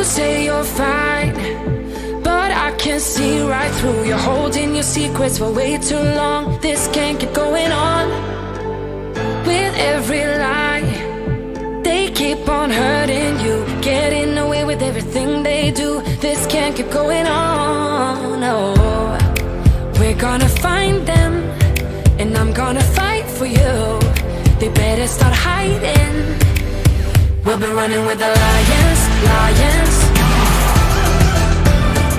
say you're fine, but I can see right through. You're holding your secrets for way too long. This can't keep going on. With every lie, they keep on hurting you, getting away with everything they do. This can't keep going on. No, we're gonna find them, and I'm gonna fight for you. They better start hiding. We'll be running with the lions, lions.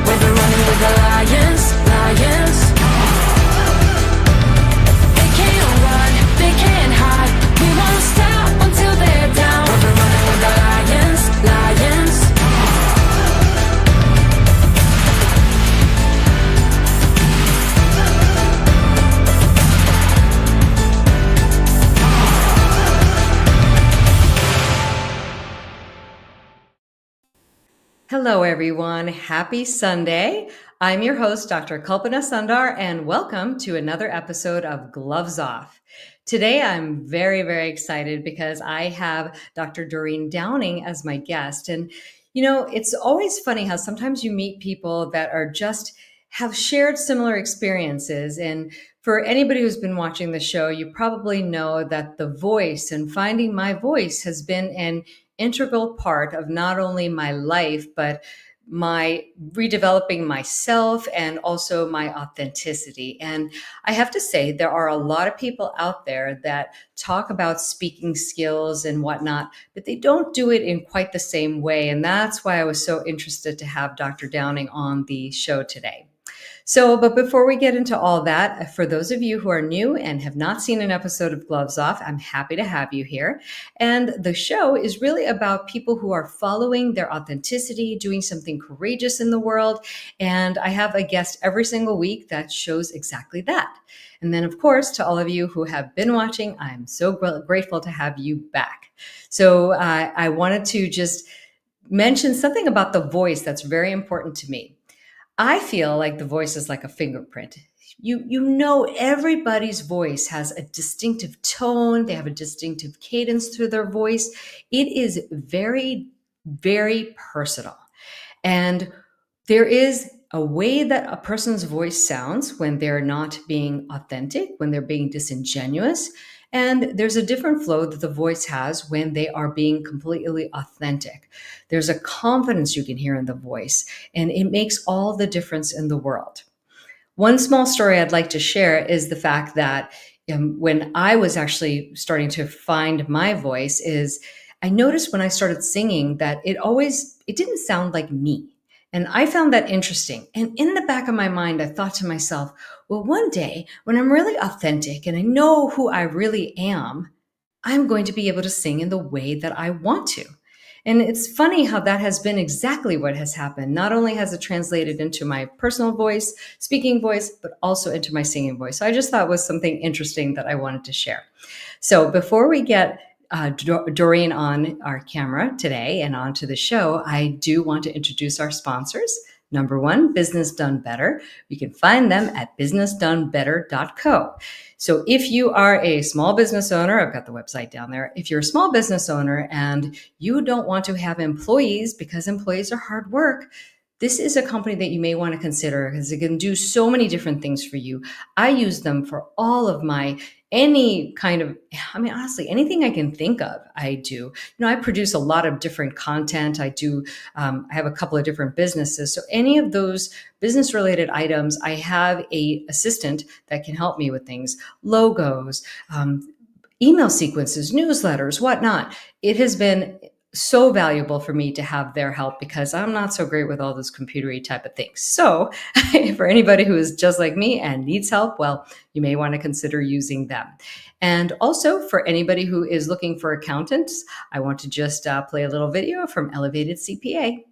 We'll be running with the lions, lions. They can't run, they can't hide. We won't stop until they're down. We'll be running with the lions, lions. Hello, everyone. Happy Sunday. I'm your host, DrKalpana.Unbound, and welcome to another episode of Gloves Off. Today, I'm very, very excited because I have Dr. Doreen Downing as my guest. And, you know, it's always funny how sometimes you meet people that are just have shared similar experiences. And for anybody who's been watching the show, you probably know that the voice and finding my voice has been an integral part of not only my life, but my redeveloping myself and also my authenticity. And I have to say, there are a lot of people out there that talk about speaking skills and whatnot, but they don't do it in quite the same way. And that's why I was so interested to have Dr. Downing on the show today. But before we get into all that, for those of you who are new and have not seen an episode of Gloves Off, I'm happy to have you here. And the show is really about people who are following their authenticity, doing something courageous in the world. And I have a guest every single week that shows exactly that. And then, of course, to all of you who have been watching, I'm so grateful to have you back. So I wanted to just mention something about the voice that's very important to me. I feel like the voice is like a fingerprint. You know, everybody's voice has a distinctive tone. They have a distinctive cadence to their voice. It is very, very personal. And there is a way that a person's voice sounds when they're not being authentic, when they're being disingenuous. And there's a different flow that the voice has when they are being completely authentic. There's a confidence you can hear in the voice, and it makes all the difference in the world. One small story I'd like to share is the fact that when I was actually starting to find my voice is I noticed when I started singing that it didn't sound like me. And I found that interesting. And in the back of my mind, I thought to myself, well, one day when I'm really authentic and I know who I really am, I'm going to be able to sing in the way that I want to. And it's funny how that has been exactly what has happened. Not only has it translated into my personal voice, speaking voice, but also into my singing voice. So I just thought it was something interesting that I wanted to share. So before we get Doreen on our camera today and onto the show, I do want to introduce our sponsors. Number one, Business Done Better. You can find them at businessdonebetter.co. So if you are a small business owner, I've got the website down there. If you're a small business owner and you don't want to have employees because employees are hard work, this is a company that you may want to consider because it can do so many different things for you. I use them for all of anything I can think of, I do. You know, I produce a lot of different content. I have a couple of different businesses. So any of those business related items, I have an assistant that can help me with things, logos, email sequences, newsletters, whatnot. It has been so valuable for me to have their help because I'm not so great with all those computery type of things. So for anybody who is just like me and needs help, well, you may want to consider using them. And also for anybody who is looking for accountants, I want to just play a little video from Elevated CPA.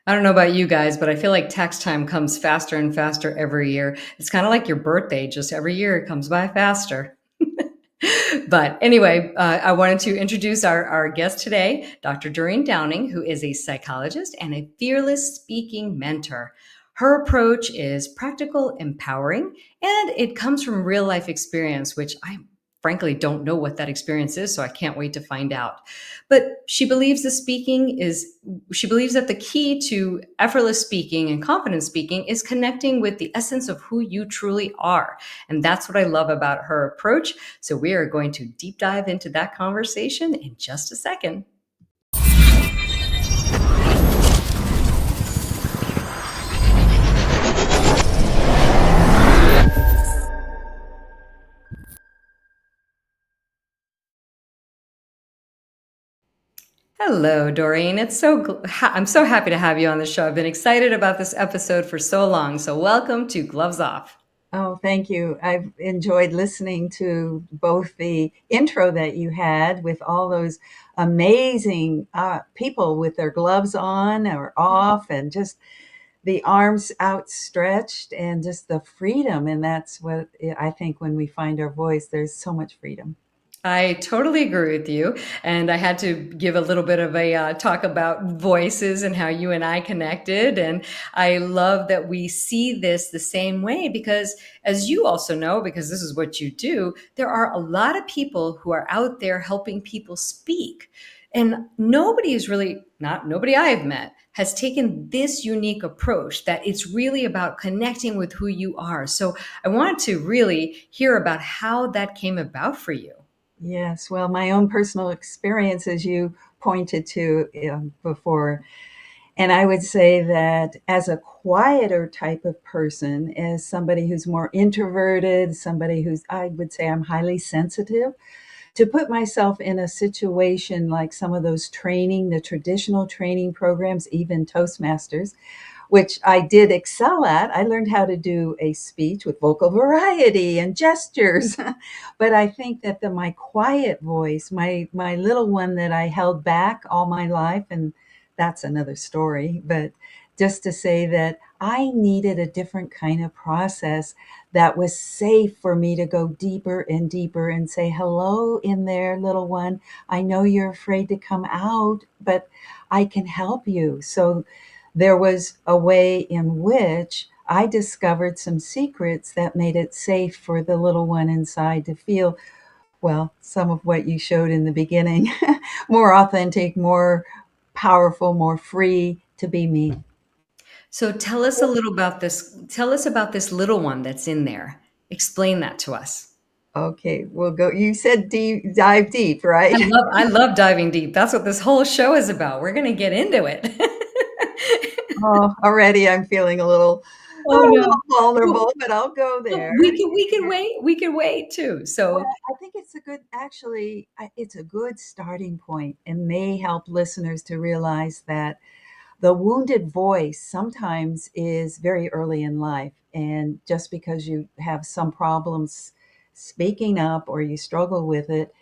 I don't know about you guys, but I feel like tax time comes faster and faster every year. It's kind of like your birthday, just every year it comes by faster. But anyway, I wanted to introduce our guest today, Dr. Doreen Downing, who is a psychologist and a fearless speaking mentor. Her approach is practical, empowering, and it comes from real life experience, which I frankly don't know what that experience is, so I can't wait to find out. But she believes that the key to effortless speaking and confident speaking is connecting with the essence of who you truly are. And that's what I love about her approach. So we are going to deep dive into that conversation in just a second. Hello, Doreen. I'm so happy to have you on the show. I've been excited about this episode for so long. So welcome to Gloves Off. Oh, thank you. I've enjoyed listening to both the intro that you had with all those amazing people with their gloves on or off, and just the arms outstretched and just the freedom. And that's what I think when we find our voice, there's so much freedom. I totally agree with you. And I had to give a little bit of a talk about voices and how you and I connected. And I love that we see this the same way because, as you also know, because this is what you do, there are a lot of people who are out there helping people speak. And nobody is really, not nobody I've met, has taken this unique approach that it's really about connecting with who you are. So I wanted to really hear about how that came about for you. Yes, well, my own personal experience, as you pointed to before, and I would say that as a quieter type of person, as somebody who's more introverted, somebody who's, I would say I'm highly sensitive, to put myself in a situation like some of those training, the traditional training programs, even Toastmasters, which I did excel at. I learned how to do a speech with vocal variety and gestures. But I think that my quiet voice, my little one that I held back all my life, and that's another story, but just to say that I needed a different kind of process that was safe for me to go deeper and deeper and say, hello in there, little one. I know you're afraid to come out, but I can help you. So there was a way in which I discovered some secrets that made it safe for the little one inside to feel, well, some of what you showed in the beginning, more authentic, more powerful, more free to be me. So tell us a little about this. Tell us about this little one that's in there. Explain that to us. Okay, we'll go. You said deep, dive deep, right? I love diving deep. That's what this whole show is about. We're going to get into it. Oh, already I'm feeling Oh a no. little Well, vulnerable, but I'll go well, there. we can wait. We can wait too. Well, So I think it's a good, actually, it's a good starting point and may help listeners to realize that the wounded voice sometimes is very early in life. And just because you have some problems speaking up or you struggle with it,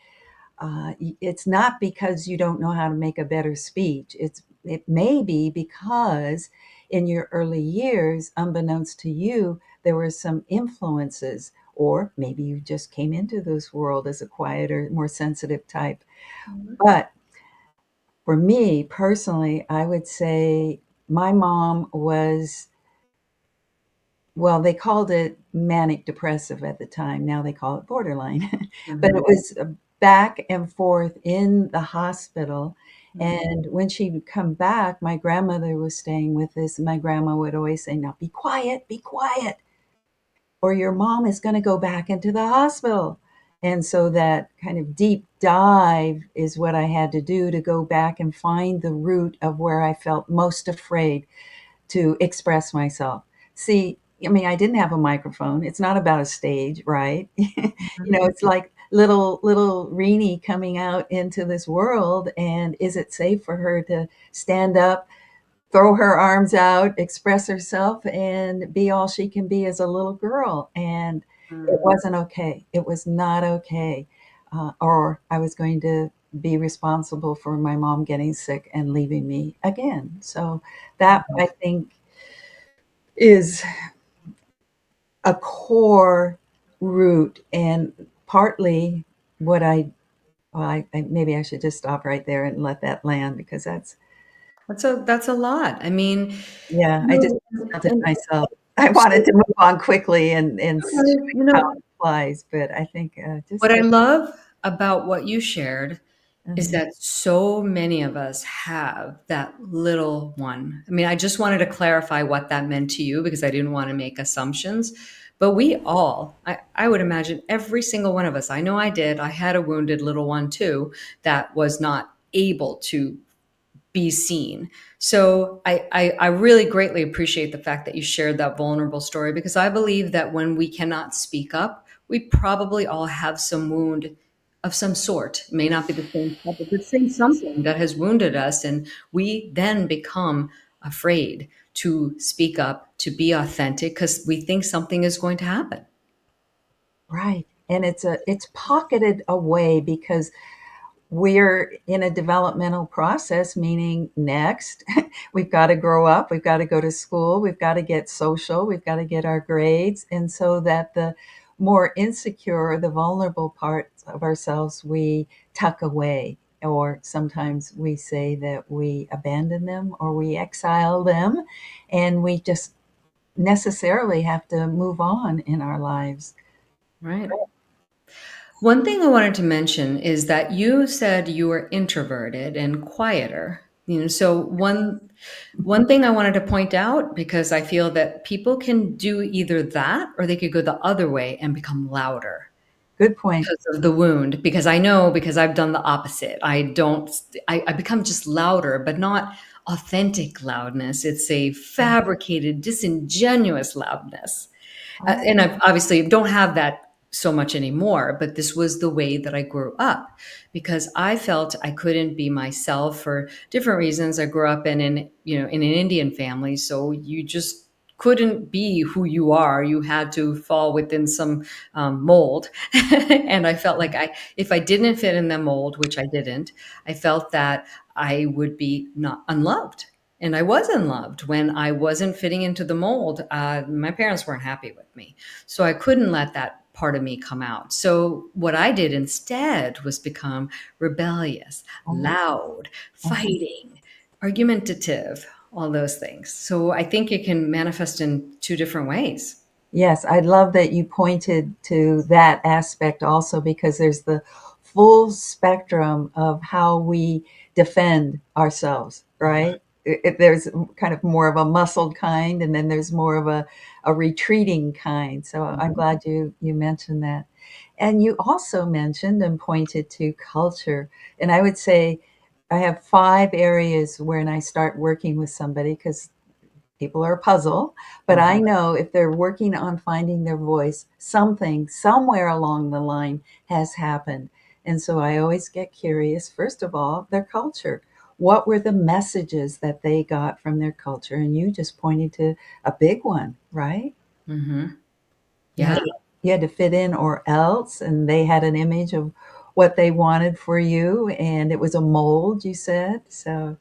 it's not because you don't know how to make a better speech. It may be because in your early years, unbeknownst to you, there were some influences, or maybe you just came into this world as a quieter, more sensitive type. But for me personally, I would say my mom was, well, they called it manic depressive at the time. Now they call it borderline. But it mhm, was back and forth in the hospital. mhm, And when she would come back, my grandmother was staying with us. And my grandma would always say, now be quiet, or your mom is going to go back into the hospital. And so that kind of deep dive is what I had to do to go back and find the root of where I felt most afraid to express myself. See, I mean, I didn't have a microphone. It's not about a stage, right? mhm. It's like little Reenie coming out into this world, and is it safe for her to stand up, throw her arms out, express herself, and be all she can be as a little girl? And it Mm. wasn't okay. It was not okay. Or I was going to be responsible for my mom getting sick and leaving me again. So that, I think, is a core root, and partly what maybe I should just stop right there and let that land, because That's a lot. I mean, yeah, I just no, felt it and myself. I so, wanted to move on quickly and show you how know, it applies, but I think what just I love about what you shared is uh, that so many of us have that little one. I mean, I just wanted to clarify what that meant to you because I didn't want to make assumptions. But we all, I would imagine every single one of us, I know I did, I had a wounded little one too that was not able to be seen. So I really greatly appreciate the fact that you shared that vulnerable story, because I believe that when we cannot speak up, we probably all have some wound of some sort. It may not be the same type, but the same something that has wounded us. And we then become afraid to speak up, to be authentic, because we think something is going to happen. right. And it's pocketed away because we're in a developmental process, meaning next, we've got to grow up, we've got to go to school, we've got to get social, we've got to get our grades. And so that the more insecure, the vulnerable parts of ourselves, we tuck away. Or sometimes we say that we abandon them or we exile them, and we just necessarily have to move on in our lives. Right. One thing I wanted to mention is that you said you were introverted and quieter. So one thing I wanted to point out, because I feel that people can do either that or they could go the other way and become louder Good point. because of the wound. Because I know, because I've done the opposite. I become just louder, but not authentic loudness. It's a fabricated, disingenuous loudness. Oh, And I obviously don't have that so much anymore, but this was the way that I grew up because I felt I couldn't be myself for different reasons. I grew up in an Indian family, so you just couldn't be who you are. You had to fall within some mold, and I felt like if I didn't fit in the mold, which I didn't, I felt that I would be not unloved. And I was unloved when I wasn't fitting into the mold. My parents weren't happy with me. So I couldn't let that part of me come out. So what I did instead was become rebellious, oh, loud, oh. fighting, argumentative, all those things. So I think it can manifest in two different ways. Yes, I love that you pointed to that aspect also, because there's the full spectrum of how we defend ourselves, right? There's kind of more of a muscled kind, and then there's more of a retreating kind. So I'm Mhm. glad you mentioned that. And you also mentioned and pointed to culture. And I would say I have 5 areas when I start working with somebody, because people are a puzzle, but I Mhm. know if they're working on finding their voice, something somewhere along the line has happened. And so I always get curious, first of all, their culture. What were the messages that they got from their culture? And you just pointed to a big one, right? Mhm. You had Yeah. you had to fit in or else, and they had an image of what they wanted for you, and it was a mold, you said. So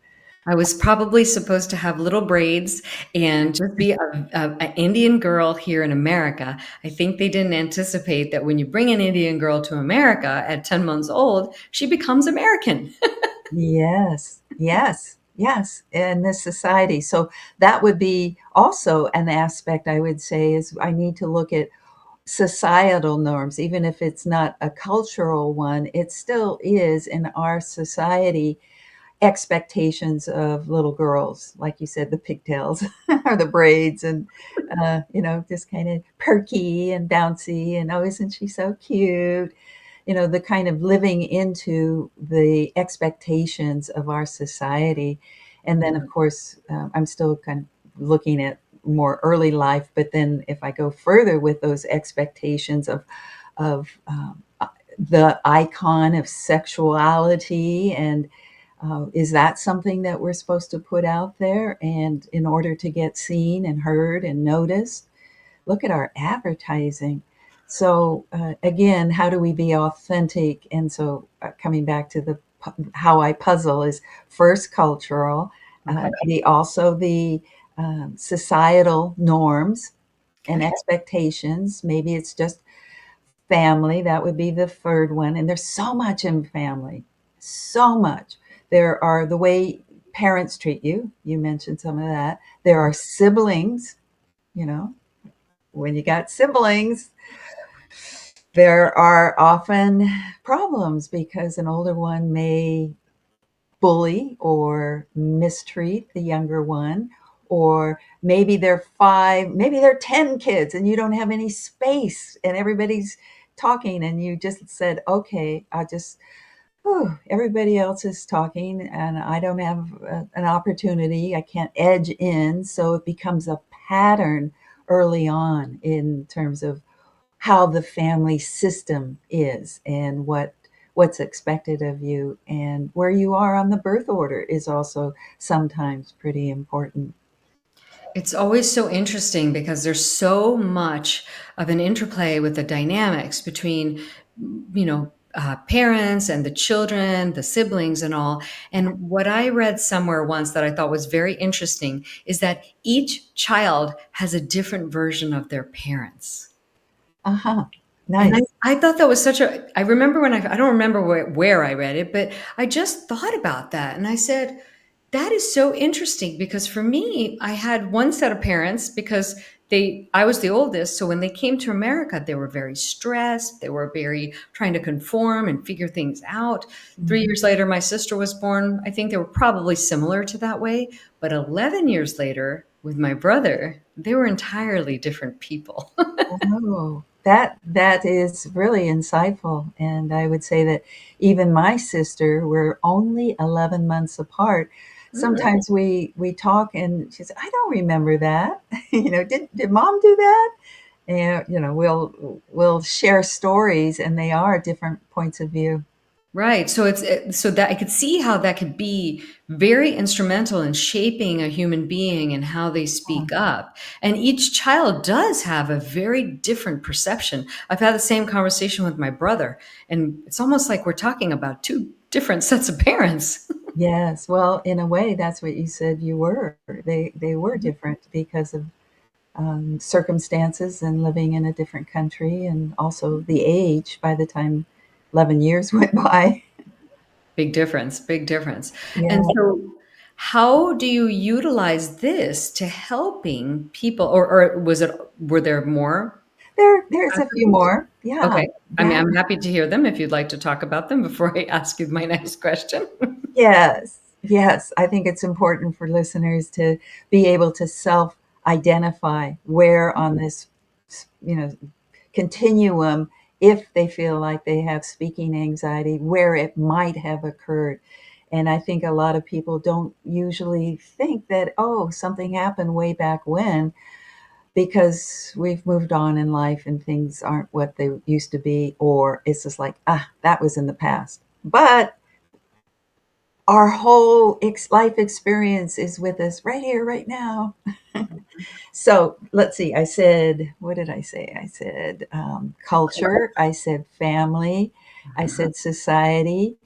I was probably supposed to have little braids and just be an Indian girl here in America. I think they didn't anticipate that when you bring an Indian girl to America at 10 months old, she becomes American. yes, yes, yes, in this society. So that would be also an aspect, I would say, is I need to look at societal norms, even if it's not a cultural one, it still is in our society expectations of little girls, like you said, the pigtails or the braids, and just kind of perky and bouncy, and oh, isn't she so cute? The kind of living into the expectations of our society. And then, of course, I'm still kind of looking at more early life, but then if I go further with those expectations of the icon of sexuality, and is that something that we're supposed to put out there? And in order to get seen and heard and noticed, look at our advertising. So again, how do we be authentic? And so coming back to the how I puzzle is first cultural, Okay. the societal norms and Okay. expectations. Maybe it's just family. That would be the third one. And there's so much in family, so much. There are the way parents treat you. You mentioned some of that. There are siblings, you know, when you got siblings, there are often problems because an older one may bully or mistreat the younger one, or maybe they're five, maybe they're 10 kids and you don't have any space and everybody's talking and you just said, okay, everybody else is talking and I don't have an opportunity. I can't edge in. So it becomes a pattern early on in terms of how the family system is and what's expected of you, and where you are on the birth order is also sometimes pretty important. It's always so interesting because there's so much of an interplay with the dynamics between, parents and the children, the siblings, and all. And what I read somewhere once that I thought was very interesting is that each child has a different version of their parents. Uh-huh. And Nice. I thought that was I remember I don't remember where I read it, but I just thought about that. And I said, that is so interesting because for me, I had one set of parents because I was the oldest. So when they came to America, they were very stressed. They were very trying to conform and figure things out. 3 years later, my sister was born. I think they were probably similar to that way. But 11 years later, with my brother, they were entirely different people. Oh, that is really insightful. And I would say that even my sister, we're only 11 months apart. Sometimes we talk and she says, I don't remember that. Did mom do that? And we'll share stories and they are different points of view. Right. So that I could see how that could be very instrumental in shaping a human being and how they speak up. And each child does have a very different perception. I've had the same conversation with my brother, and it's almost like we're talking about two different sets of parents. Yes, well, in a way, that's what you said you were. They were different because of circumstances and living in a different country, and also the age. By the time 11 years went by, Big difference, big difference. And yeah, so how do you utilize this to helping people, or were there more? there's a few more. Yeah, Okay. I mean, that I'm happy to hear them if you'd like to talk about them before I ask you my next question. yes, yes. I think it's important for listeners to be able to self identify where on this, you know, continuum, if they feel like they have speaking anxiety, where it might have occurred. And I think a lot of people don't usually think that, oh, something happened way back when, because we've moved on in life and things aren't what they used to be, or it's just like, that was in the past. But our whole life experience is with us right here, right now. So let's see. I said, what did I say? I said culture. I said family. I said society.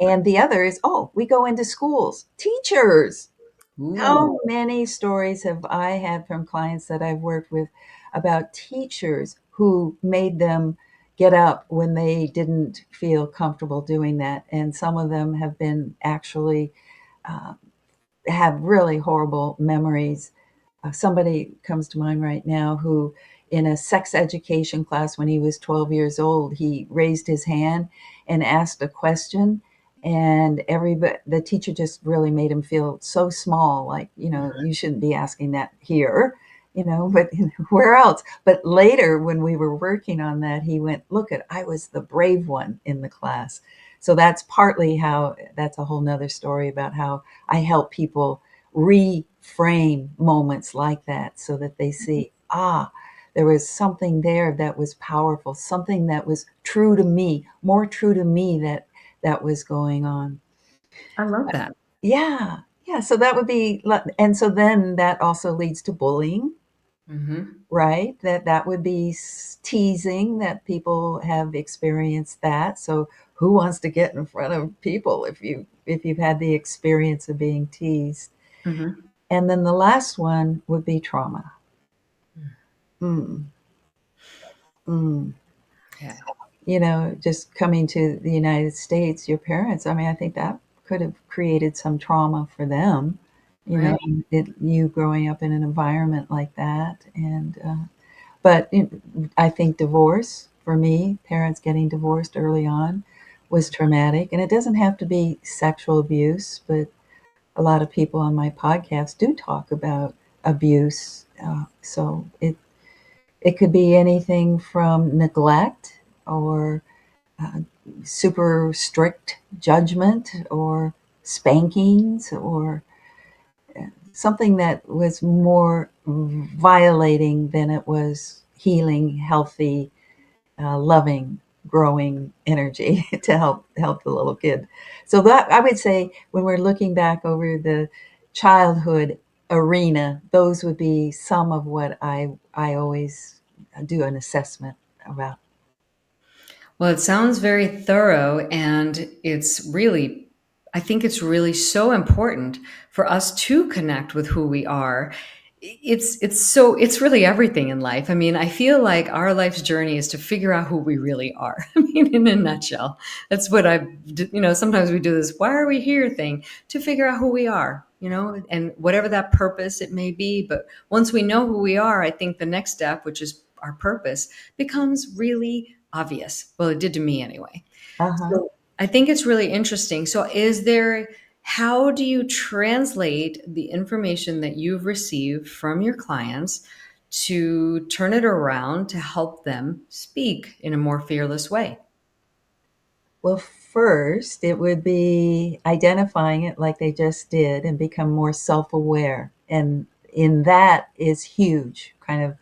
And the other is, we go into schools. Teachers. Ooh, How many stories have I had from clients that I've worked with about teachers who made them get up when they didn't feel comfortable doing that? And some of them have been actually uh, have really horrible memories. Somebody comes to mind right now who, in a sex education class when he was 12 years old, he raised his hand and asked a question. And the teacher just really made him feel so small, like, you shouldn't be asking that here, but where else? But later, when we were working on that, he went, look, I was the brave one in the class. So that's partly how, that's a whole nother story about how I help people reframe moments like that so that they see, there was something there that was powerful, something that was true to me, more true to me that was going on. I love that. Yeah. Yeah. So that would be, and so then that also leads to bullying, Hmm. right? That would be teasing, that people have experienced that. So who wants to get in front of people if you've had the experience of being teased? Mm-hmm. And then the last one would be trauma. Mm, mm. Okay. You know, just coming to the United States, your parents, I mean, I think that could have created some trauma for them, you know, Right. you growing up in an environment like that. And, but I think divorce, for me, parents getting divorced early on was traumatic. And it doesn't have to be sexual abuse, but a lot of people on my podcast do talk about abuse. So it could be anything from neglect or uh, super strict judgment or spankings or something that was more violating than it was healing, healthy, loving, growing energy to help the little kid. So that I would say when we're looking back over the childhood arena, those would be some of what I always do an assessment about. Well, it sounds very thorough, and I think it's really so important for us to connect with who we are. It's really everything in life. I mean, I feel like our life's journey is to figure out who we really are. I mean, in a nutshell, that's what sometimes we do this "why are we here" thing to figure out who we are, and whatever that purpose it may be. But once we know who we are, I think the next step, which is our purpose, becomes really obvious. Well, it did to me anyway. Uh-huh. So I think it's really interesting. So how do you translate the information that you've received from your clients to turn it around to help them speak in a more fearless way? Well, first, it would be identifying it like they just did and become more self aware. And in that is huge, kind of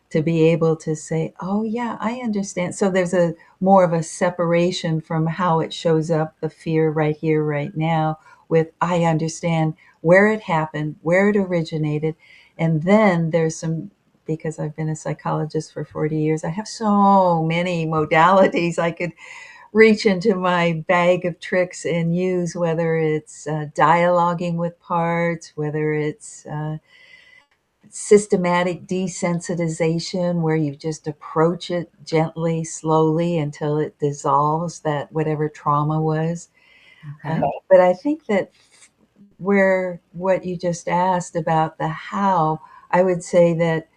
to be able to say, oh, yeah, I understand. So there's a more of a separation from how it shows up, the fear right here, right now, with I understand where it happened, where it originated. And then there's some, because I've been a psychologist for 40 years, I have so many modalities I could reach into my bag of tricks and use, whether it's dialoguing with parts, whether it's systematic desensitization, where you just approach it gently, slowly until it dissolves that whatever trauma was. Okay. But I think that where what you just asked about the how, I would say that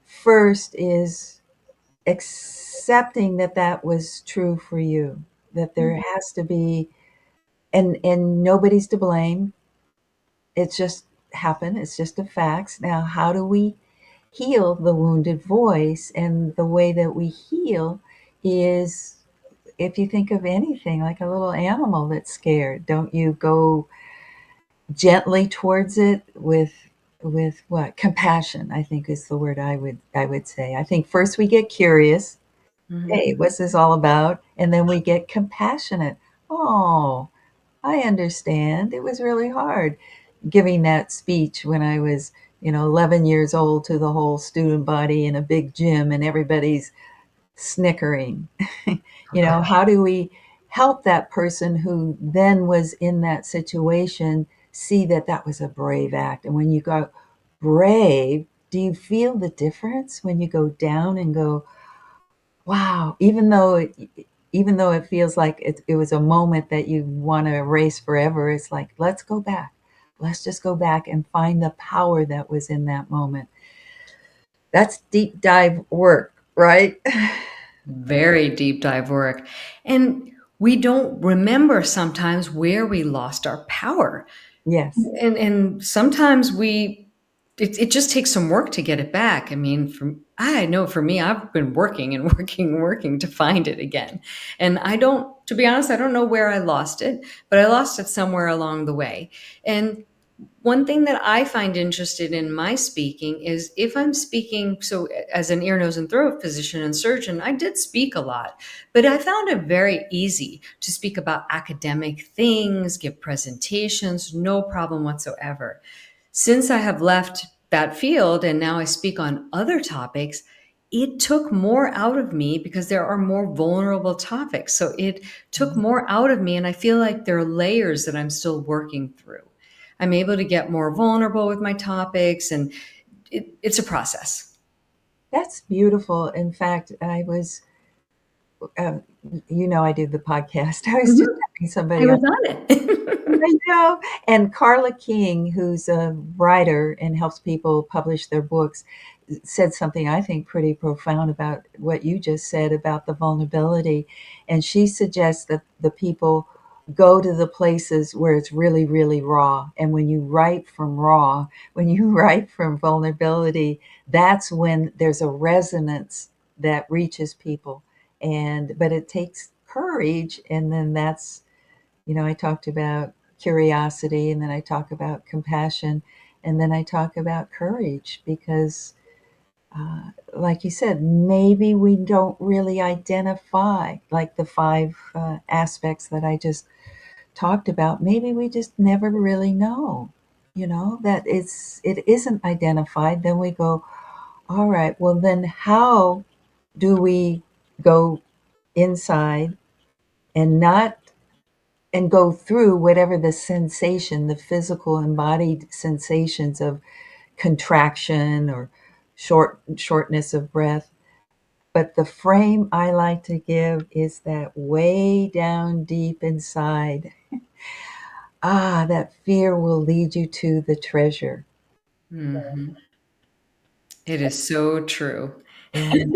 first is accepting that that was true for you, that there has to be, and nobody's to blame. It's just happened. It's just a fact. Now, how do we heal the wounded voice? And the way that we heal is, if you think of anything like a little animal that's scared, don't you go gently towards it with what? Compassion, I think is the word I would say. I think first we get curious. Mhm. Hey, what's this all about? And then we get compassionate. Oh, I understand. It was really hard giving that speech when I was, 11 years old to the whole student body in a big gym and everybody's snickering. How do we help that person who then was in that situation see that that was a brave act? And when you go brave, do you feel the difference when you go down and go, wow, even though it feels like it was a moment that you want to erase forever, it's like, let's go back. Let's just go back and find the power that was in that moment. That's deep dive work, right? Very deep dive work. And we don't remember sometimes where we lost our power. Yes. And sometimes it just takes some work to get it back. I mean, I know for me, I've been working and working and working to find it again. And to be honest, I don't know where I lost it, but I lost it somewhere along the way. And one thing that I find interested in my speaking is if I'm speaking, so as an ear, nose, and throat physician and surgeon, I did speak a lot, but I found it very easy to speak about academic things, give presentations, no problem whatsoever. Since I have left that field and now I speak on other topics, it took more out of me because there are more vulnerable topics. So it took more out of me. And I feel like there are layers that I'm still working through. I'm able to get more vulnerable with my topics, and it's a process. That's beautiful. In fact, I was, um, I do the podcast. I was just Mhm. having I somebody on. was on it. I know. And Carla King, who's a writer and helps people publish their books, said something I think pretty profound about what you just said about the vulnerability. And she suggests that the people go to the places where it's really, really raw. And when you write from raw, when you write from vulnerability, that's when there's a resonance that reaches people. But it takes courage. And then I talked about curiosity, and then I talk about compassion, and then I talk about courage because, like you said, maybe we don't really identify like the five aspects that I just talked about. Maybe we just never really know, that it isn't identified. Then we go, all right, well, then how do we go inside and not and go through whatever the sensation, the physical embodied sensations of contraction or shortness of breath. But the frame I like to give is that way down deep inside, that fear will lead you to the treasure. Mhm. It is so true. Yeah.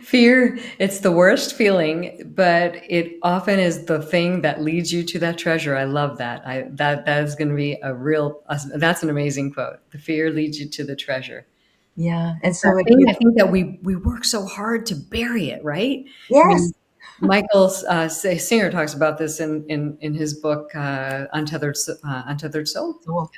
Fear, it's the worst feeling, but it often is the thing that leads you to that treasure. I love that. That is going to be that's an amazing quote. The fear leads you to the treasure. Yeah. And That so if thing, you, I think that we work so hard to bury it, right? I yes. mean, Michael Singer talks about this in his book Untethered Soul. So,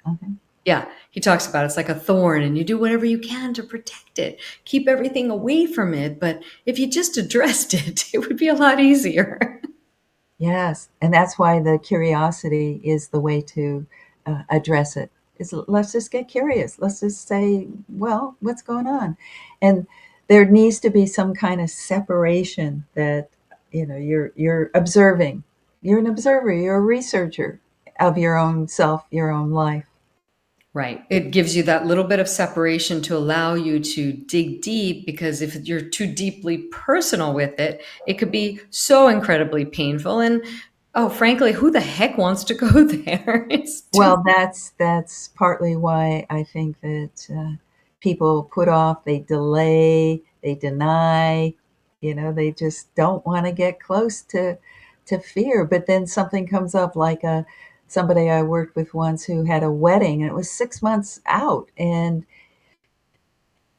Yeah, he talks about it's like a thorn, and you do whatever you can to protect it, keep everything away from it. But if you just addressed it, it would be a lot easier. yes, and that's why the curiosity is the way to address it. Is let's just get curious. Let's just say, well, what's going on? And there needs to be some kind of separation that you're observing. You're an observer. You're a researcher of your own self, your own life. Right. It gives you that little bit of separation to allow you to dig deep, because if you're too deeply personal with it, it could be so incredibly painful. And oh, frankly, who the heck wants to go there? It's too. Well, that's partly why I think that people put off, they delay, they deny. They just don't want to get close to fear. But then something comes up, like somebody I worked with once who had a wedding, and it was 6 months out, and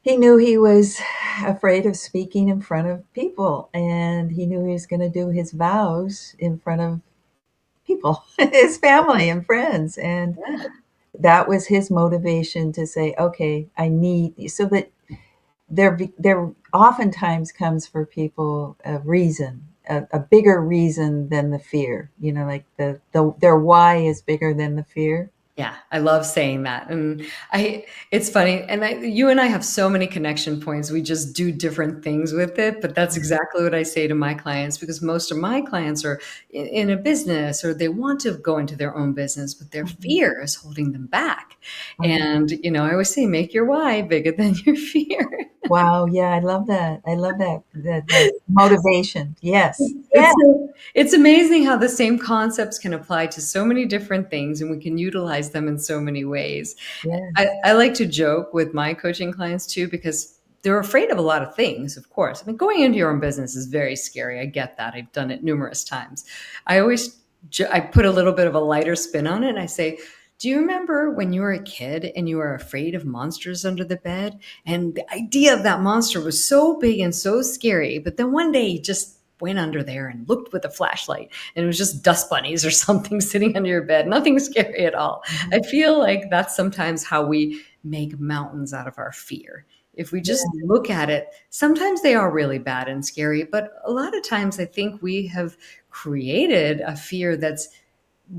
he knew he was afraid of speaking in front of people, and he knew he was going to do his vows in front of people, his family and friends, and Yeah. that was his motivation to say, okay, I need, so that there oftentimes comes for people a reason, a bigger reason than the fear, like their why is bigger than the fear. Yeah, I love saying that. And it's funny. And you and I have so many connection points. We just do different things with it. But that's exactly what I say to my clients, because most of my clients are in a business, or they want to go into their own business, but their Mhm. fear is holding them back. Mhm. And, I always say, make your why bigger than your fear. Wow, yeah, I love that. I love that motivation. Yes. Yeah. It's amazing how the same concepts can apply to so many different things, and we can utilize them in so many ways. Yes. I like to joke with my coaching clients too, because they're afraid of a lot of things, of course. I mean, going into your own business is very scary. I get that. I've done it numerous times. I always, I put a little bit of a lighter spin on it, and I say, do you remember when you were a kid and you were afraid of monsters under the bed? And the idea of that monster was so big and so scary. But then one day you just went under there and looked with a flashlight, and it was just dust bunnies or something sitting under your bed. Nothing scary at all. Mhm. I feel like that's sometimes how we make mountains out of our fear. If we just Yeah. look at it, sometimes they are really bad and scary, but a lot of times I think we have created a fear that's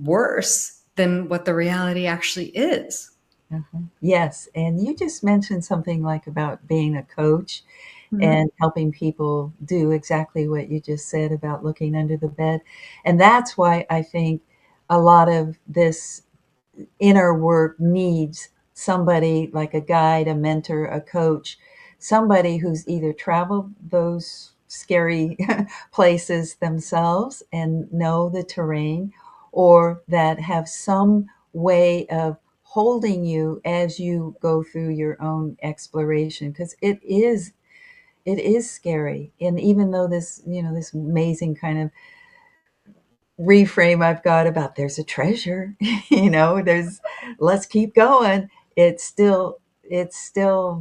worse than what the reality actually is. Yes, and you just mentioned something like about being a coach Mhm. and helping people do exactly what you just said about looking under the bed. And that's why I think a lot of this inner work needs somebody like a guide, a mentor, a coach, somebody who's either traveled those scary places themselves and know the terrain, or that have some way of holding you as you go through your own exploration, because it is scary. And even though this amazing kind of reframe I've got about there's a treasure, there's let's keep going. It's still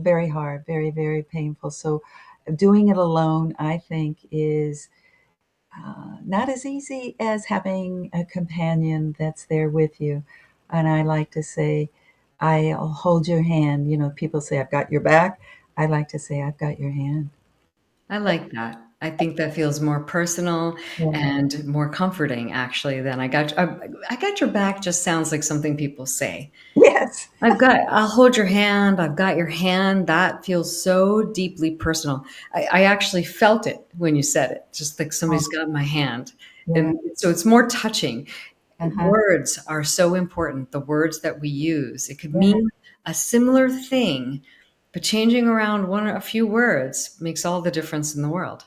very hard, very, very painful. So doing it alone, I think, is not as easy as having a companion that's there with you. And I like to say, I'll hold your hand. People say, I've got your back. I like to say, I've got your hand. I like that. I think that feels more personal Yeah. and more comforting, actually, than I got your back just sounds like something people say. Yes. I'll hold your hand. I've got your hand. That feels so deeply personal. I actually felt it when you said it, just like Oh, somebody's got my hand. yeah. And so it's more touching. Uh-huh. Words are so important, the words that we use. It could Yeah. mean a similar thing, but changing around a few words makes all the difference in the world.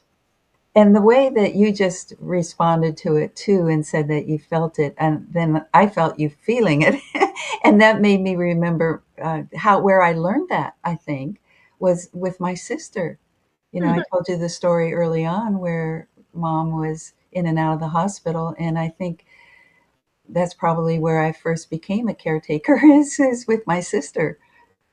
And the way that you just responded to it too, and said that you felt it, and then I felt you feeling it, and that made me remember how where I learned that. I think was with my sister. I told you the story early on where mom was in and out of the hospital, and I think that's probably where I first became a caretaker is with my sister,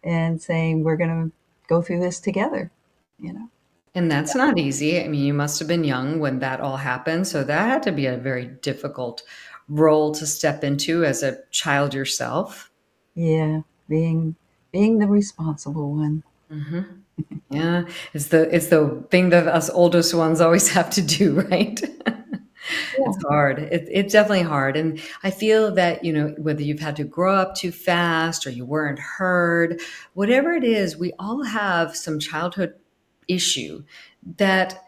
and saying we're going to go through this together. You know. And that's not easy. I mean, you must have been young when that all happened. So that had to be a very difficult role to step into as a child yourself. Yeah, being the responsible one. Hmm. Yeah, it's the thing that us oldest ones always have to do, right? It's Yeah. hard. It's definitely hard. And I feel that, whether you've had to grow up too fast or you weren't heard, whatever it is, we all have some childhood issue that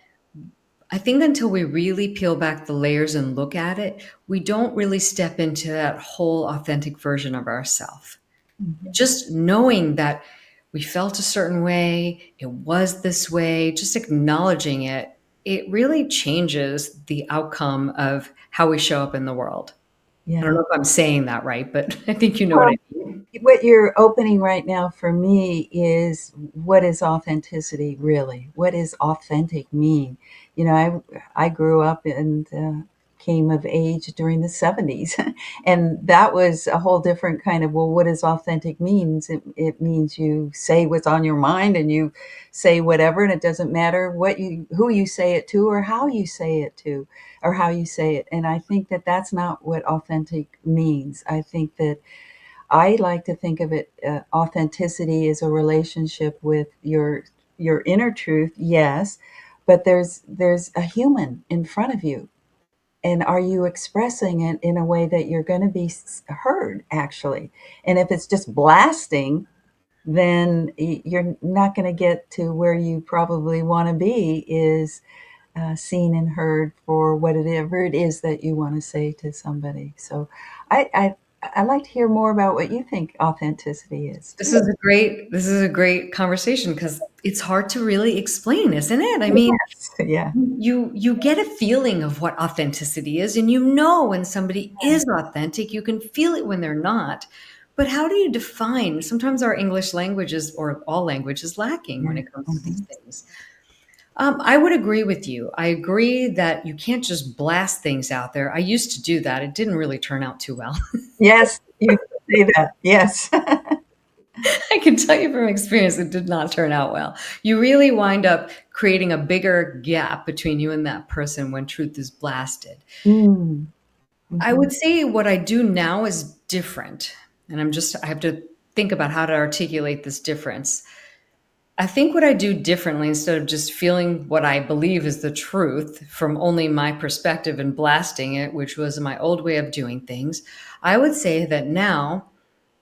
I think until we really peel back the layers and look at it, we don't really step into that whole authentic version of ourselves. Mhm. Just knowing that we felt a certain way, it was this way, just acknowledging it, it really changes the outcome of how we show up in the world. I don't Yeah. know if I'm saying that right, but I think you know what Well, I mean. what you're opening right now for me is, what is authenticity really? What does authentic mean? I grew up and came of age during the 70s, and that was a whole different kind of, well, what does authentic means? It means you say what's on your mind, and you say whatever, and it doesn't matter who you say it to, or how you say it to, or how you say it. And I think that that's not what authentic means. I think that I like to think of it, authenticity is a relationship with your inner truth, yes, but there's a human in front of you, and are you expressing it in a way that you're going to be heard, actually? And if it's just blasting, then you're not going to get to where you probably want to be, is seen and heard for whatever it is that you want to say to somebody. So I'd like to hear more about what you think authenticity is This too. is a great conversation because it's hard to really explain, isn't it? I mean, Yes. Yeah. you get a feeling of what authenticity is, and you know when somebody is authentic. You can feel it when they're not. But how do you define? Sometimes our English language is, or all language is lacking when Yeah. it comes to these Mhm. things. I would agree with you. I agree that you can't just blast things out there. I used to do that. It didn't really turn out too well. Yes, you say that. Yes. I can tell you from experience, it did not turn out well. You really wind up creating a bigger gap between you and that person when truth is blasted. Mm. I Mhm. would say what I do now is different. And I have to think about how to articulate this difference. I think what I do differently, instead of just feeling what I believe is the truth from only my perspective and blasting it, which was my old way of doing things, I would say that now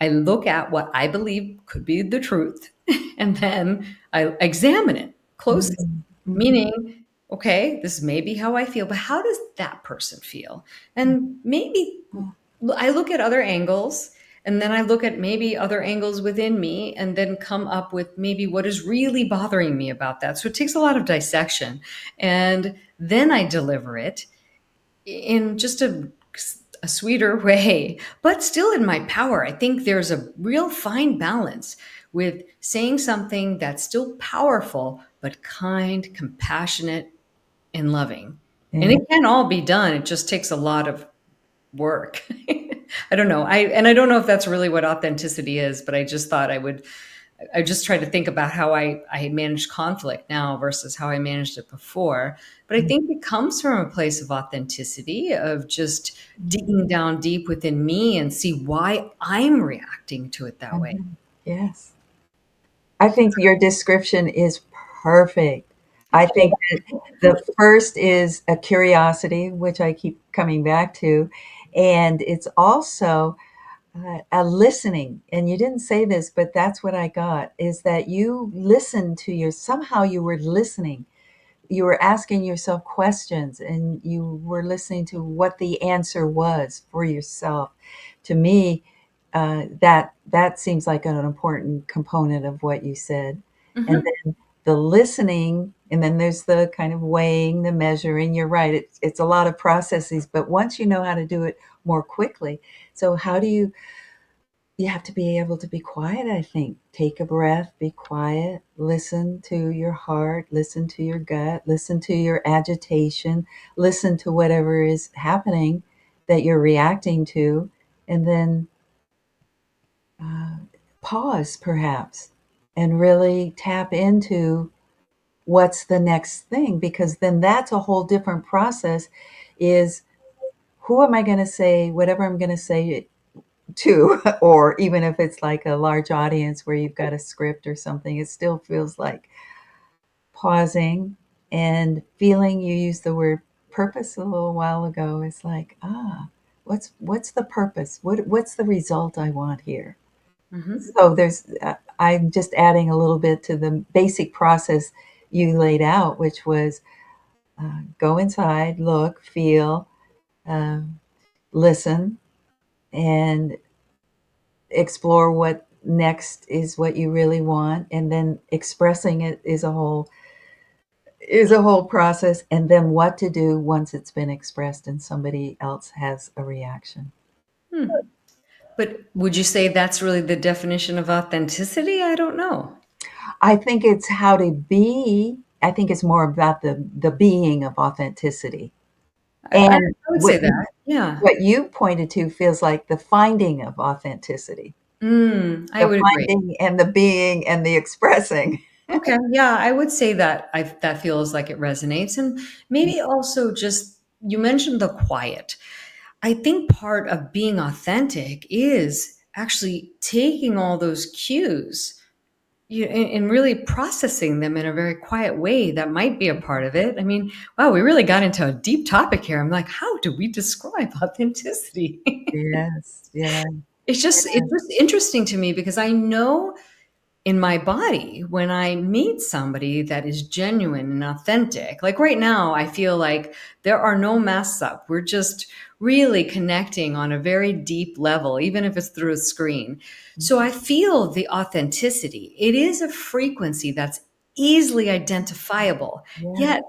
I look at what I believe could be the truth, and then I examine it closely, Mm-hmm. meaning, okay, this may be how I feel, but how does that person feel? And maybe I look at other angles, and then I look at maybe other angles within me, and then come up with maybe what is really bothering me about that. So it takes a lot of dissection. And then I deliver it in just a sweeter way, but still in my power. I think there's a real fine balance with saying something that's still powerful, but kind, compassionate, and loving. And Yeah. it can all be done. It just takes a lot of work. I don't know. I don't know if that's really what authenticity is, but I just thought I just try to think about how I manage conflict now versus how I managed it before. But I think it comes from a place of authenticity, of just digging down deep within me and see why I'm reacting to it that way. Mhm. Yes. I think your description is perfect. I think that the first is a curiosity, which I keep coming back to, and it's also a listening. And you didn't say this, but that's what I got, is that you listened to somehow you were listening. You were asking yourself questions and you were listening to what the answer was for yourself. To me, that seems like an important component of what you said. And Mhm. then the listening, and then there's the kind of weighing, the measuring. You're right. It's a lot of processes, but once you know how to do it more quickly. So how do you have to be able to be quiet, I think. Take a breath, be quiet, listen to your heart, listen to your gut, listen to your agitation, listen to whatever is happening that you're reacting to, and then uh, pause perhaps and really tap into what's the next thing, because then that's a whole different process. Is who am I going to say whatever I'm going to say to? Or even if it's like a large audience where you've got a script or something, it still feels like pausing and feeling. You used the word purpose a little while ago. It's like, what's the purpose? What's the result I want here? Mhm. So I'm just adding a little bit to the basic process you laid out, which was go inside, look, feel, um, listen, and explore what next is what you really want, and then expressing it is a whole process, and then what to do once it's been expressed and somebody else has a reaction. Hmm. But would you say that's really the definition of authenticity? I don't know. I think it's how to be. I think it's more about the being of authenticity. I And would say that. Yeah. what you pointed to feels like the finding of authenticity, I the would agree. finding and the being and the expressing. Okay, yeah, I would say that that feels like it resonates, and maybe also just you mentioned the quiet. I think part of being authentic is actually taking all those cues and really processing them in a very quiet way. That might be a part of it. I mean, wow, we really got into a deep topic here. I'm like, how do we describe authenticity? Yes, yeah. It's just interesting to me because I know in my body when I meet somebody that is genuine and authentic. Like right now, I feel like there are no masks up. We're just really connecting on a very deep level, even if it's through a screen. So I feel the authenticity. It is a frequency that's easily identifiable. Yeah. Yet,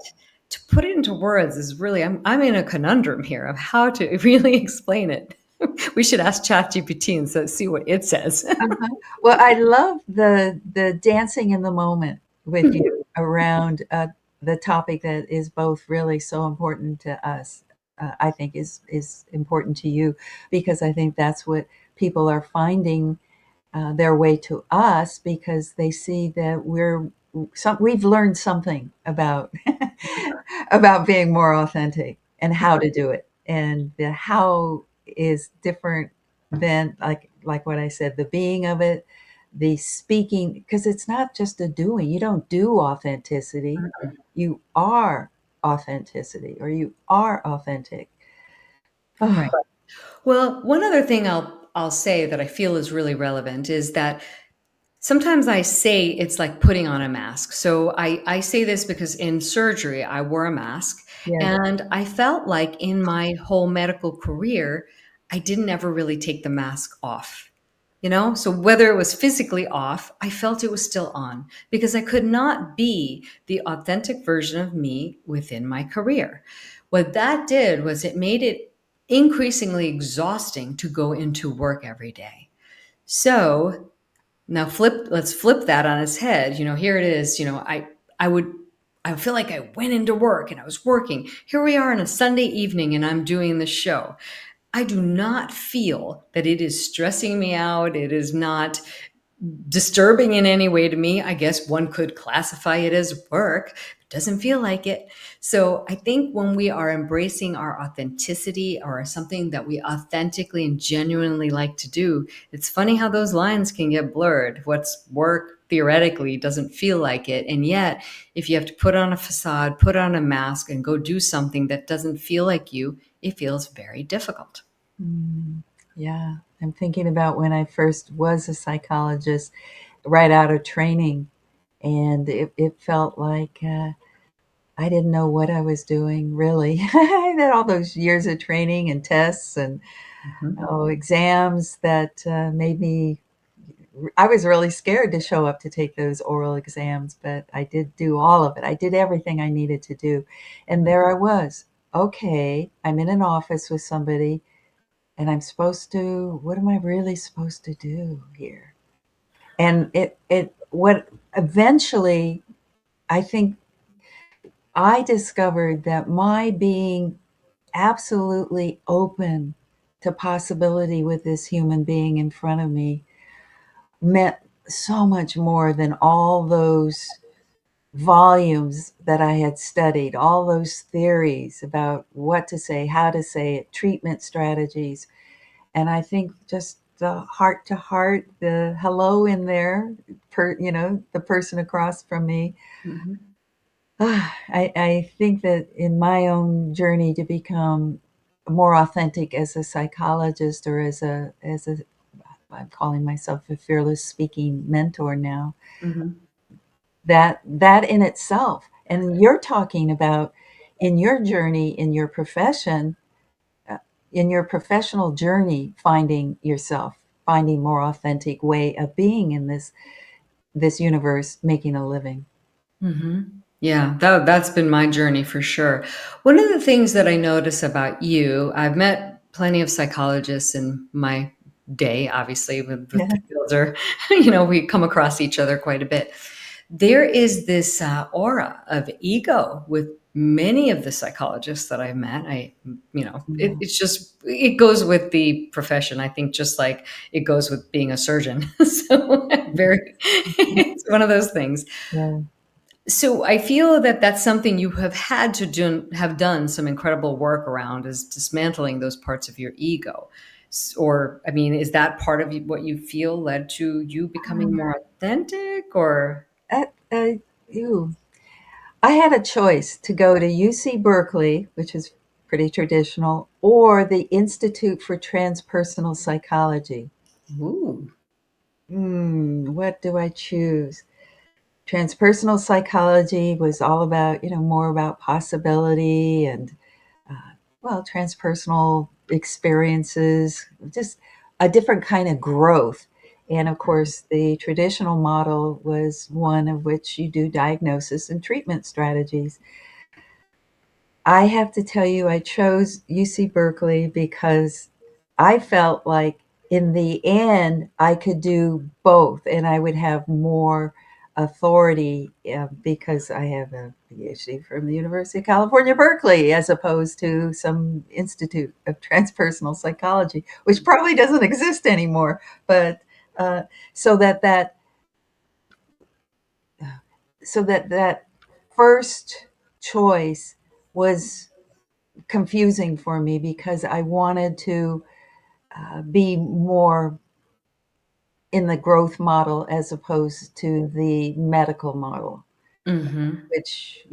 to put it into words is really, I'm in a conundrum here of how to really explain it. We should ask ChatGPT and see what it says. Uh-huh. Well, I love the dancing in the moment with you around the topic that is both really so important to us. I think is important to you, because I think that's what people are finding their way to us, because they see that we've learned something about about being more authentic and how to do it, and the how is different than like what I said, the being of it, the speaking, because it's not just a doing. You don't do authenticity, you are authenticity, or you are authentic. Right. Oh, Well, one other thing I'll say that I feel is really relevant is that sometimes I say it's like putting on a mask. So I say this because in surgery, I wore a mask. Yes. And I felt like in my whole medical career, I didn't ever really take the mask off. So whether it was physically off, I felt it was still on because I could not be the authentic version of me within my career. What that did was it made it increasingly exhausting to go into work every day. So now let's flip that on its head. Here it is. I would I feel like I went into work and I was working. Here we are on a Sunday evening and I'm doing the show. I do not feel that it is stressing me out. It is not disturbing in any way to me. I guess one could classify it as work. It doesn't feel like it. So I think when we are embracing our authenticity or something that we authentically and genuinely like to do, it's funny how those lines can get blurred. What's work theoretically doesn't feel like it. And yet, if you have to put on a facade, put on a mask, and go do something that doesn't feel like you, it feels very difficult. Yeah, I'm thinking about when I first was a psychologist right out of training, and it felt like I didn't know what I was doing, really. I had all those years of training and tests and Mhm. exams that made me. I was really scared to show up to take those oral exams, but I did do all of it. I did everything I needed to do. And there I was. Okay, I'm in an office with somebody and I'm supposed to, what am I really supposed to do here? And what eventually I think I discovered that my being absolutely open to possibility with this human being in front of me meant so much more than all those volumes that I had studied, all those theories about what to say, how to say it, treatment strategies. And I think just the heart to heart, the hello in there, the person across from me. Mhm. I think that in my own journey to become more authentic as a psychologist or as a I'm calling myself a fearless speaking mentor now, Mhm. that in itself, and you're talking about in your journey, uh, in your professional journey, finding yourself, finding more authentic way of being in this universe, making a living. Yeah, that's been my journey for sure. One of the things that I notice about you, I've met plenty of psychologists in my day, obviously, with the fields are, we come across each other quite a bit. There is this aura of ego with many of the psychologists that I've met. Yeah. It's just, it goes with the profession. I think just like it goes with being a surgeon. So it's one of those things. Yeah. So I feel that that's something you have had to have done some incredible work around is dismantling those parts of your ego. Or, I mean, is that part of what you feel led to you becoming more authentic or? Uh, uh, ew. I had a choice to go to UC Berkeley, which is pretty traditional, or the Institute for Transpersonal Psychology. Ooh. What do I choose? Transpersonal psychology was all about, more about possibility and, transpersonal experiences, just a different kind of growth. And of course, the traditional model was one of which you do diagnosis and treatment strategies. I have to tell you, I chose UC Berkeley because I felt like in the end, I could do both and I would have more authority because I have a PhD from the University of California, Berkeley, as opposed to some Institute of Transpersonal Psychology, which probably doesn't exist anymore. But uh, so that that that first choice was confusing for me because I wanted to be more in the growth model as opposed to the medical model, Mm-hmm. which,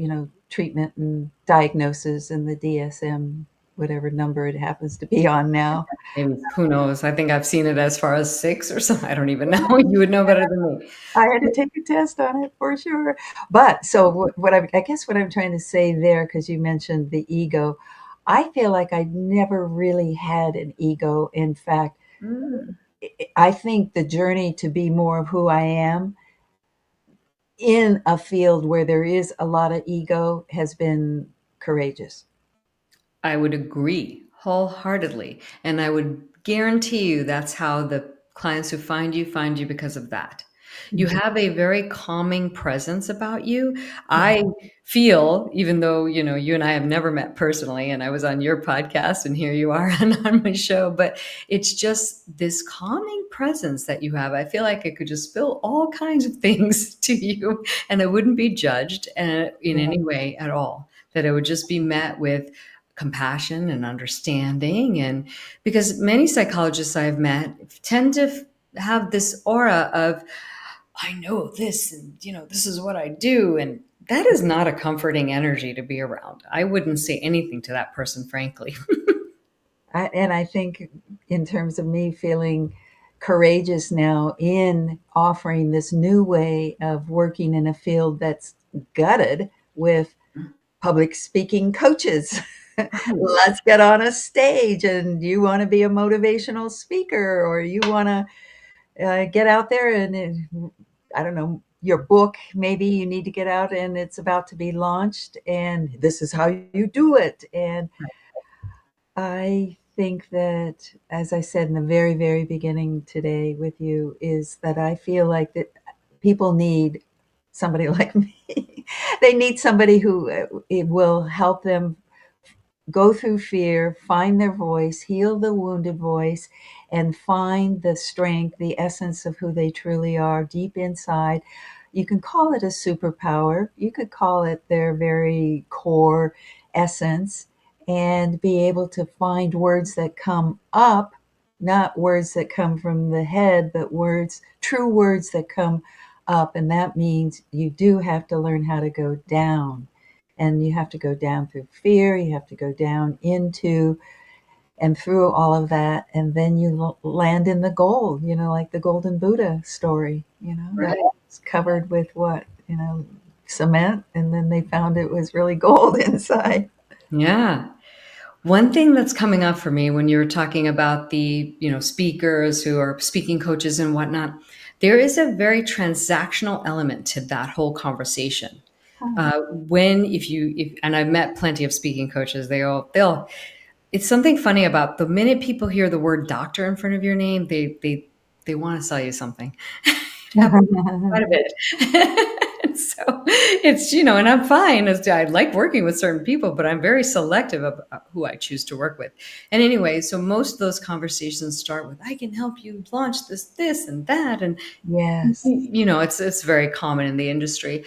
treatment and diagnosis and the DSM whatever number it happens to be on now. Maybe, who knows? I think I've seen it as far as 6 or something. I don't even know. You would know better than me. I had to take a test on it for sure. But so I guess what I'm trying to say there, because you mentioned the ego, I feel like I never really had an ego. In fact, Mm. I think the journey to be more of who I am in a field where there is a lot of ego has been courageous. I would agree wholeheartedly. And I would guarantee you that's how the clients who find you because of that. You Mhm. have a very calming presence about you. I feel, even though, you and I have never met personally, and I was on your podcast and here you are on my show, but it's just this calming presence that you have. I feel like I could just spill all kinds of things to you and I wouldn't be judged in Yeah. any way at all. That I would just be met with compassion and understanding. And because many psychologists I've met tend to have this aura of, I know this, and this is what I do. And that is not a comforting energy to be around. I wouldn't say anything to that person, frankly. And I think, in terms of me feeling courageous now in offering this new way of working in a field that's gutted with public speaking coaches. Right. Let's get on a stage, and you want to be a motivational speaker, or you want to get out there and, I don't know, your book, maybe you need to get out and it's about to be launched, and this is how you do it. And I think that, as I said in the very, very beginning today with you, is that I feel like that people need somebody like me. They need somebody who it will help them go through fear, find their voice, heal the wounded voice, and find the strength, the essence of who they truly are deep inside. You can call it a superpower. You could call it their very core essence, and be able to find words that come up, not words that come from the head, but true words that come up. And that means you do have to learn how to go down, and you have to go down through fear, you have to go down into and through all of that, and then you land in the gold, like the golden Buddha story, that Right. was covered with what, cement, and then they found it was really gold inside. Yeah. One thing that's coming up for me when you're talking about the, speakers who are speaking coaches and whatnot, there is a very transactional element to that whole conversation. Huh. And I've met plenty of speaking coaches, it's something funny about the minute people hear the word doctor in front of your name, they want to sell you something. It happens quite a bit. And so it's, and I'm fine I like working with certain people, but I'm very selective of who I choose to work with. And anyway, so most of those conversations start with, I can help you launch this and that. And, Yes. it's very common in the industry.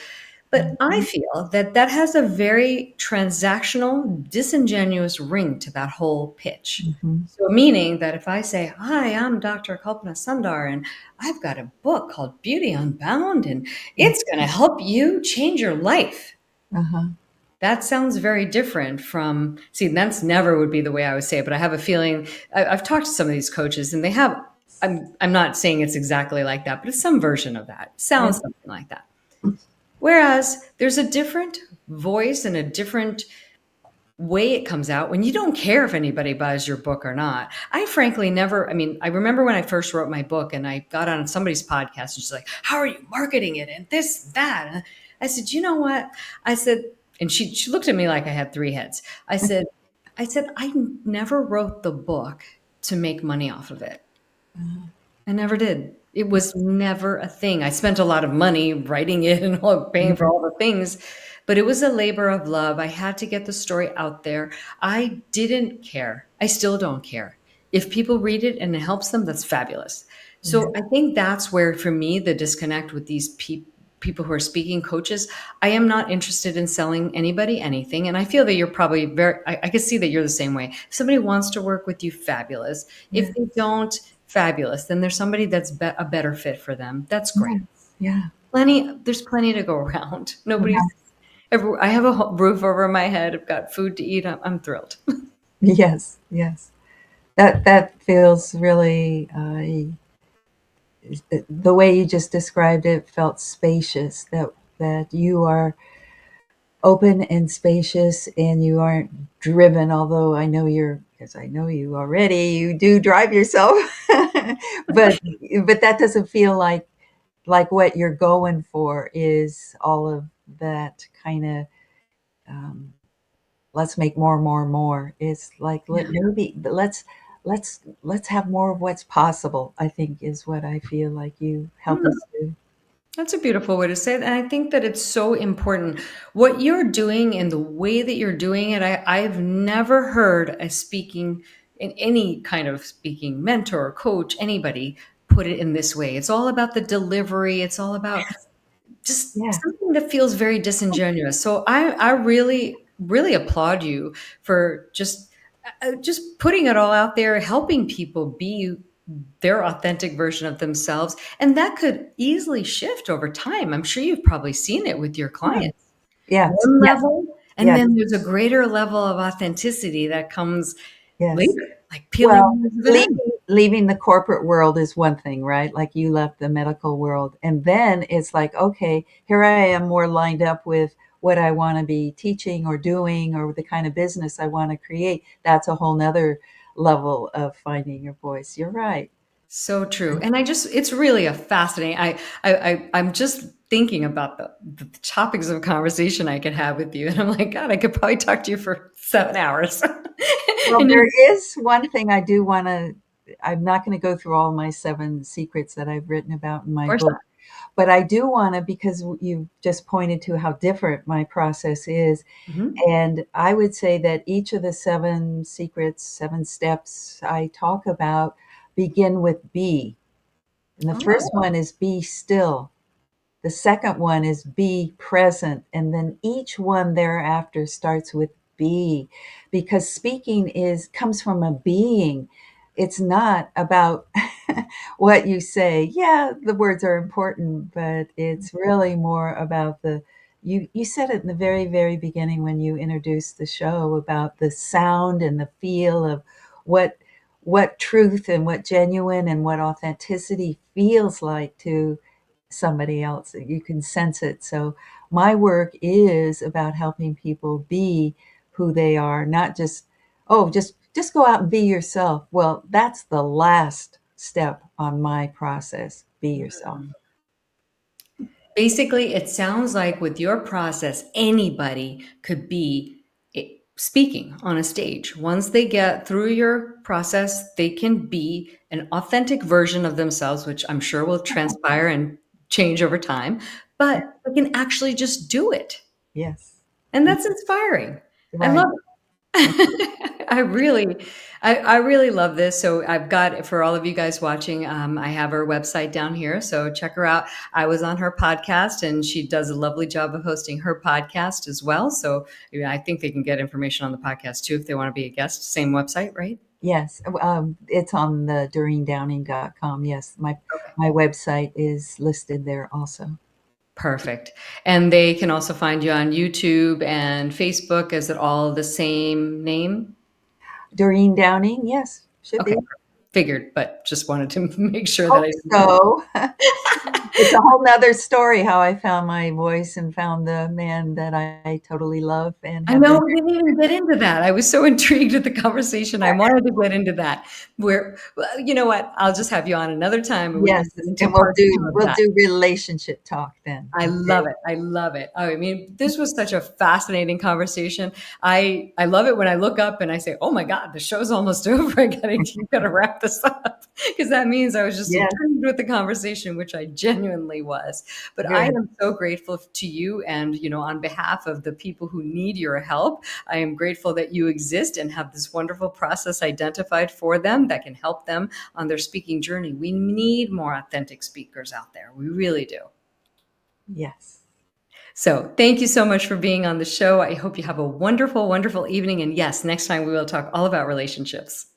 But I Mhm. feel that has a very transactional, disingenuous ring to that whole pitch. Mhm. So, meaning that if I say, Hi, I'm Dr. Kalpana Sundar, and I've got a book called Beauty Unbound, and it's going to help you change your life. Uh-huh. That sounds very different from, see, that's never would be the way I would say it, but I have a feeling I've talked to some of these coaches and I'm not saying it's exactly like that, but it's some version of that. It sounds something like that. Whereas there's a different voice and a different way it comes out when you don't care if anybody buys your book or not. I frankly never, I remember when I first wrote my book and I got on somebody's podcast and she's like, how are you marketing it? And this, that. And I said, you know what? I said, and she looked at me like I had 3 heads. I said, I never wrote the book to make money off of it. I never did. It was never a thing. I spent a lot of money writing it and paying for all the things, but it was a labor of love. I had to get the story out there. I didn't care. I still don't care. If people read it and it helps them, that's fabulous. Yeah. So I think that's where, for me, the disconnect with these people who are speaking coaches, I am not interested in selling anybody anything. And I feel that you're probably I can see that you're the same way. If somebody wants to work with you, fabulous. Yeah. If they don't, fabulous. Then there's somebody that's a better fit for them. That's great. Yeah. There's plenty to go around. Yeah. I have a roof over my head. I've got food to eat. I'm thrilled. Yes, yes. That feels really the way you just described it felt spacious. That you are open and spacious, and you aren't driven. Although I know you're, because I know you already. You do drive yourself, but that doesn't feel like what you're going for is all of that kind of. Um, let's make more, more, more. It's like Yeah. maybe let's have more of what's possible. I think is what I feel like you help us do. That's a beautiful way to say it. And I think that it's so important. What you're doing and the way that you're doing it, I've never heard a speaking, in any kind of speaking mentor, coach, anybody put it in this way. It's all about the delivery. It's all about just Yeah, something that feels very disingenuous. So I really, really applaud you for just putting it all out there, helping people be their authentic version of themselves. And that could easily shift over time. I'm sure you've probably seen it with your yeah, clients. yes, One yes, level, and yes, then there's a greater level of authenticity that comes yes. later, like peeling Well, layers of an onion. leaving the corporate world is one thing, right? Like you left the medical world. And then it's like, okay, here I am more lined up with what I want to be teaching or doing or the kind of business I want to create. That's a whole nother level of finding your voice. You're right. So true. And it's really a fascinating, I'm just thinking about the topics of conversation I could have with you. And I'm like, God, I could probably talk to you for 7 hours. Well, And there you, is one thing I do want to, I'm not going to go through all my 7 secrets that I've written about in of my course book. not. But I do want to, because you just pointed to how different my process is. Mhm. And I would say that each of the 7 secrets, 7 steps I talk about begin with be. And the Oh, first one is be still. The second one is be present. And then each one thereafter starts with be, because speaking is comes from a being. It's not about what you say. Yeah, the words are important, but it's really more about the you said it in the very, very beginning when you introduced the show about the sound and the feel of what what truth and what genuine and what authenticity feels like to somebody else. You can sense it. So my work is about helping people be who they are, not just, oh, just go out and be yourself. Well, that's the last step on my process. Be yourself. basically, it sounds like with your process, anybody could be speaking on a stage. Once they get through your process, they can be an authentic version of themselves, which I'm sure will transpire and change over time, but they can actually just do it. Yes. And that's inspiring. I Right. love it. I really, I really love this. So I've got, for all of you guys watching, I have her website down here. So check her out. I was on her podcast and she does a lovely job of hosting her podcast as well. So yeah, I think they can get information on the podcast too if they want to be a guest. Same website, right? Yes. It's on the DreenDowning.com. Yes. My website is listed there also. Perfect. And they can also find you on YouTube and Facebook. Is it all the same name? Doreen Downing. Yes. Should Okay. be. Figured, but just wanted to make sure that Hope I so. It's a whole nother story how I found my voice and found the man that I totally love and I have know been. we didn't even get into that. I was so intrigued with the conversation. I wanted to get into that. Where, well, you know what? I'll just have you on another time and we can Yes, get into and we'll part two do of we'll that. do relationship talk then. I love Okay. it. I love it. Oh, I mean, this was such a fascinating conversation. I love it when I look up and I say, "Oh my God, the show's almost over. You gotta wrap this up," because that means I was just Yes, intrigued with the conversation, which I genuinely was. But I good. am so grateful to you, and on behalf of the people who need your help, I am grateful that you exist and have this wonderful process identified for them that can help them on their speaking journey. We need more authentic speakers out there. We really do. Yes. So thank you so much for being on the show. I hope you have a wonderful, wonderful evening. And yes, next time we will talk all about relationships.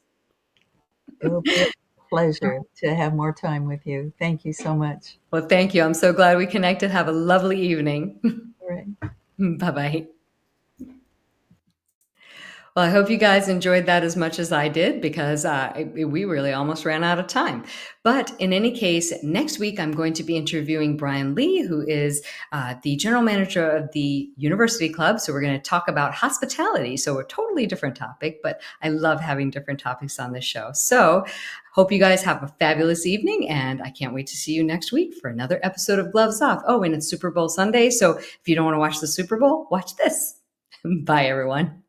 It will be a pleasure to have more time with you. Thank you so much. Well, thank you. I'm so glad we connected. Have a lovely evening. All right. Bye bye. Well, I hope you guys enjoyed that as much as I did because we really almost ran out of time. But in any case, next week I'm going to be interviewing Brian Lee, who is the general manager of the University Club. So we're going to talk about hospitality. So a totally different topic, but I love having different topics on this show. So hope you guys have a fabulous evening, and I can't wait to see you next week for another episode of Gloves Off. Oh, and it's Super Bowl Sunday. So if you don't want to watch the Super Bowl, watch this. Bye, everyone.